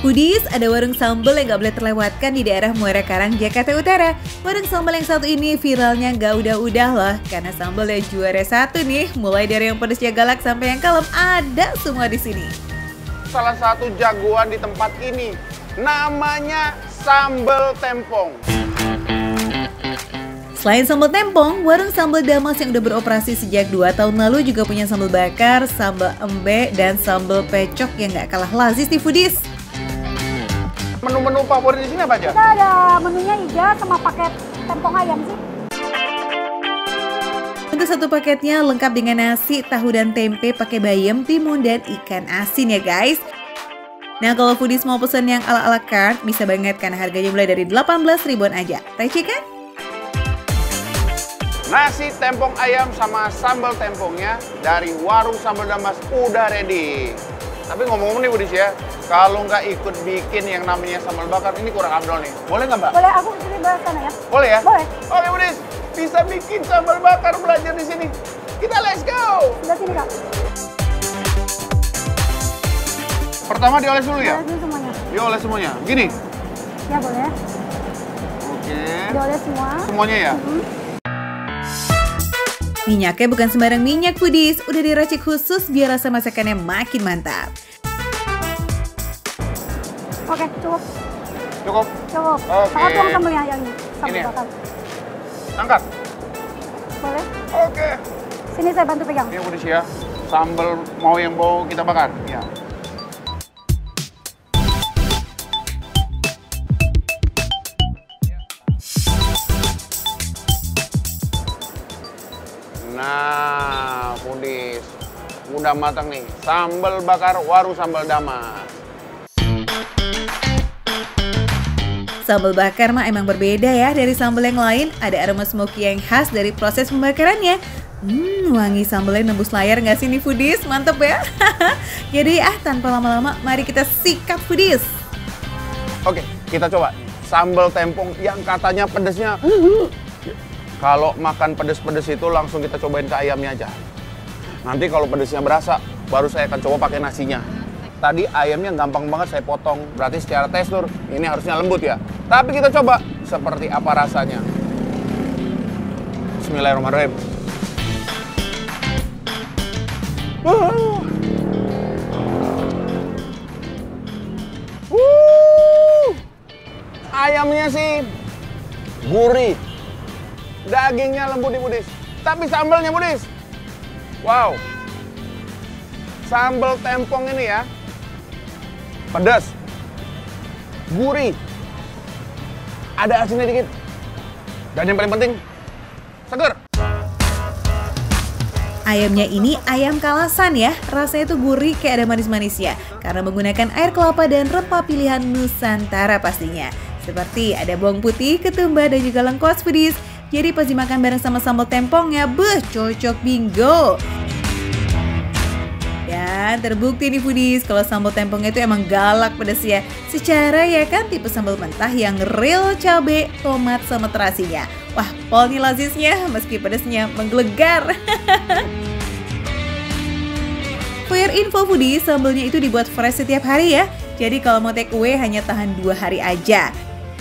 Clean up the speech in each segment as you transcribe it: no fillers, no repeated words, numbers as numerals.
Foodies, ada warung sambal yang gak boleh terlewatkan di daerah Muara Karang, Jakarta Utara. Warung sambal yang satu ini viralnya gak udah-udah loh, karena sambalnya juara satu nih. Mulai dari yang pedasnya galak sampai yang kalem, ada semua di sini. Salah satu jagoan di tempat ini, namanya sambal tempong. Selain sambal tempong, warung sambal Damas yang udah beroperasi sejak 2 tahun lalu juga punya sambal bakar, sambal embe, dan sambal pecok yang gak kalah lazis di Foodies. Menu-menu favorit di sini apa aja? Kita ada menunya iga sama paket tempong ayam sih. Untuk satu paketnya lengkap dengan nasi, tahu dan tempe pakai bayam, timun, dan ikan asin ya guys. Nah kalau Foodies mau pesen yang ala-ala carte bisa banget karena harganya mulai dari 18 ribuan aja. Receh kan? Nasi tempong ayam sama sambal tempongnya dari warung sambal Damas udah ready. Tapi ngomong-ngomong nih Foodies ya, kalau nggak ikut bikin yang namanya sambal bakar ini kurang abdol nih. Boleh nggak Mbak? Boleh, aku kesini bahas sana ya. Boleh ya? Boleh. Oke Foodies, bisa bikin sambal bakar belajar di sini. Kita let's go! Sebelah sini Kak. Pertama dioles dulu ya? Dioles dulu semuanya. Dioles semuanya. Gini? Ya boleh. Oke. Dioles semua. Semuanya ya? Minyaknya bukan sembarang minyak Foodies, udah diracik khusus biar rasa masakannya makin mantap. Oke, cukup. Cukup? Cukup. Oke. Kakak tuang sambelnya yang ini. Sambal Ini ya? bakar. Angkat. Boleh. Oke. Sini saya bantu pegang. Ini Foodies ya. Sambal mau yang mau kita bakar. Ya. Nah, Foodies, udah matang nih. Sambal bakar warung sambal Damas. Sambal bakar mah emang berbeda ya dari sambal yang lain. Ada aroma smoky yang khas dari proses pembakarannya. Wangi sambalnya nembus layar nggak sih nih Foodies? Mantep ya. Jadi tanpa lama-lama, mari kita sikat Foodies. Oke, kita coba sambal tempong yang katanya pedesnya. Kalau makan pedes-pedes itu langsung kita cobain ke ayamnya aja. Nanti kalau pedesnya berasa, baru saya akan coba pakai nasinya. Tadi ayamnya gampang banget saya potong, berarti secara tekstur ini harusnya lembut ya. Tapi kita coba seperti apa rasanya. Bismillahirrahmanirrahim. Ayamnya sih gurih. Dagingnya lembut nih Foodies, tapi sambalnya Foodies, wow. Sambal tempong ini ya, pedas, gurih, ada asinnya dikit, dan yang paling penting, seger. Ayamnya ini ayam kalasan ya, rasanya tuh gurih kayak ada manis-manisnya karena menggunakan air kelapa dan rempah pilihan Nusantara pastinya. Seperti ada bawang putih, ketumbar, dan juga lengkuas Foodies. Jadi pas dimakan bareng sama sambal tempongnya, cocok bingo. Dan terbukti nih Foodies, kalau sambal tempongnya itu emang galak pedas ya. Secara ya kan tipe sambal mentah yang real cabe, tomat, sama terasinya. Wah, pol nih lazisnya meski pedasnya menggelegar. For your info Foodies, sambalnya itu dibuat fresh setiap hari ya. Jadi kalau mau take away hanya tahan 2 hari aja.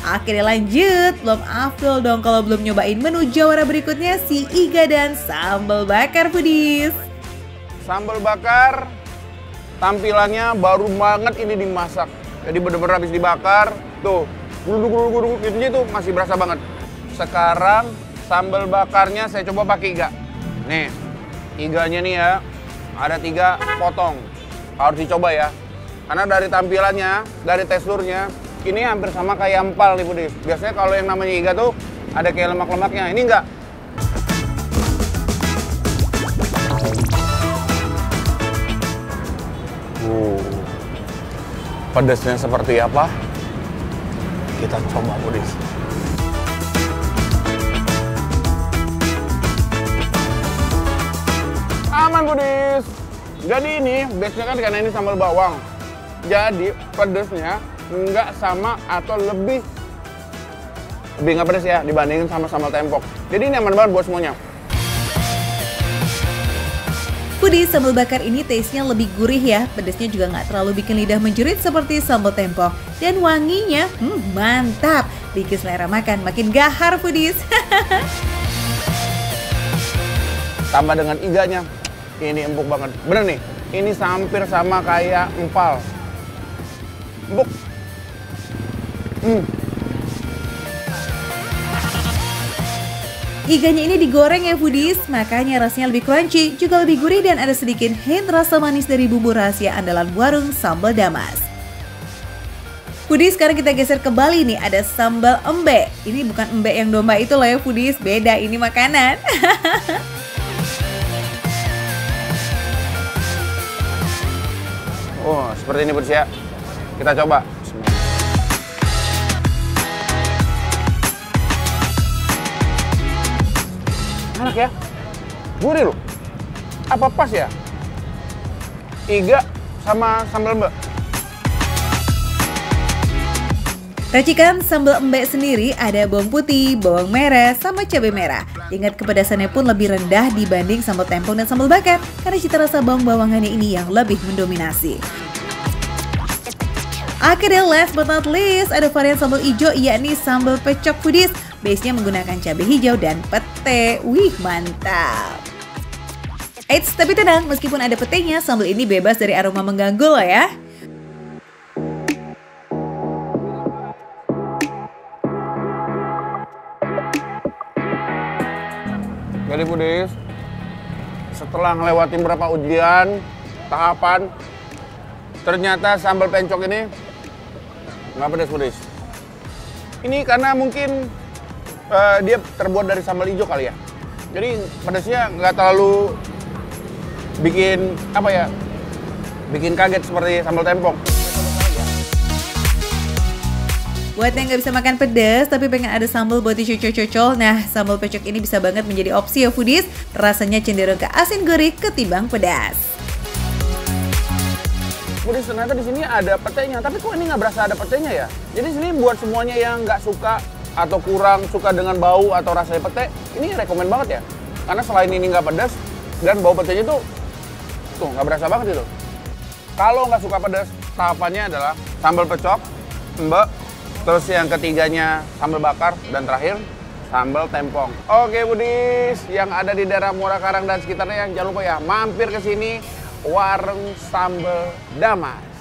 Oke deh lanjut, belum afdol dong kalau belum nyobain menu jawara berikutnya si iga dan sambal bakar Foodies. Sambal bakar, tampilannya baru banget ini dimasak. Jadi bener-bener habis dibakar, tuh, gulung-gulung ini tuh masih berasa banget. Sekarang sambal bakarnya saya coba pakai iga. Nih, iganya nih ya, ada 3 potong. Harus dicoba ya. Karena dari tampilannya, dari teksturnya, ini hampir sama kayak empal nih Foodies. Biasanya kalau yang namanya iga tuh ada kayak lemak-lemaknya, ini enggak. Pedasnya seperti apa? Kita coba Foodies. Aman Foodies. Jadi ini base-nya kan karena ini sambal bawang. Jadi pedasnya nggak sama atau lebih nggak pedas ya dibandingin sama sambal tempong. Jadi ini aman banget buat semuanya. Foodies, sambal bakar ini taste-nya lebih gurih ya, pedasnya juga nggak terlalu bikin lidah menjerit seperti sambal tempong. Dan wanginya, mantap, bikin selera makan makin gahar Foodies. Tambah dengan iganya, ini empuk banget. Bener nih, ini hampir sama kayak empal. Empuk. Iganya ini digoreng ya Foodies, makanya rasanya lebih crunchy, juga lebih gurih dan ada sedikit hint rasa manis dari bumbu rahasia andalan warung sambal Damas. Foodies, sekarang kita geser ke Bali nih, ada sambal embe. Ini bukan embe yang domba itu loh ya Foodies, beda, ini makanan. Oh, seperti ini Foodies ya. Kita coba. Enak ya, gurih loh. Apa pas ya? Iga sama sambal embe. Racikan sambal embe sendiri ada bawang putih, bawang merah, sama cabai merah. Tingkat kepedasannya pun lebih rendah dibanding sambal tempong dan sambal bakar karena cita rasa bawang-bawangannya ini yang lebih mendominasi. Akhirnya last but not least ada varian sambal hijau yakni sambal pecok Foodies. Base-nya menggunakan cabai hijau dan pete. Wih, mantap. Eits, tapi tenang, meskipun ada petenya, sambal ini bebas dari aroma mengganggu loh ya. Jadi Foodies, setelah ngelewatin beberapa ujian, tahapan, ternyata sambal pencok ini nggak pedas Foodies. Ini karena mungkin dia terbuat dari sambal hijau kali ya. Jadi pedasnya nggak terlalu bikin apa ya, bikin kaget seperti sambal tempong. Buat yang nggak bisa makan pedas tapi pengen ada sambal buat dicocol-cocol, nah sambal pecok ini bisa banget menjadi opsi ya Foodies. Rasanya cenderung ke asin gurih ketimbang pedas. Foodies, ternyata di sini ada petenya, tapi kok ini nggak berasa ada petenya ya? Jadi sini buat semuanya yang nggak suka atau kurang suka dengan bau atau rasanya pete, ini rekomen banget ya. Karena selain ini nggak pedas dan bau petenya tuh nggak berasa banget itu. Kalau nggak suka pedas, tahapannya adalah sambal pecok, embe, terus yang ketiganya sambal bakar, dan terakhir sambal tempong. Oke Foodies, yang ada di daerah Muara Karang dan sekitarnya, yang jangan lupa ya mampir ke sini warung sambal Damas.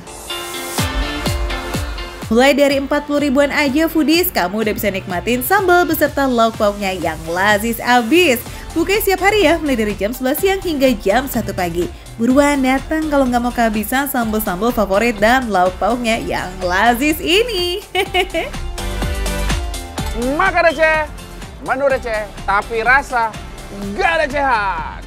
Mulai dari 40 ribuan aja Foodies, kamu udah bisa nikmatin sambal beserta lauk pauknya yang lazis abis. Bukanya setiap hari ya, mulai dari jam 11 siang hingga jam 1 pagi. Buruan datang kalau nggak mau kehabisan sambal-sambal favorit dan lauk pauknya yang lazis ini. Makan receh, menu receh, tapi rasa gak recehan.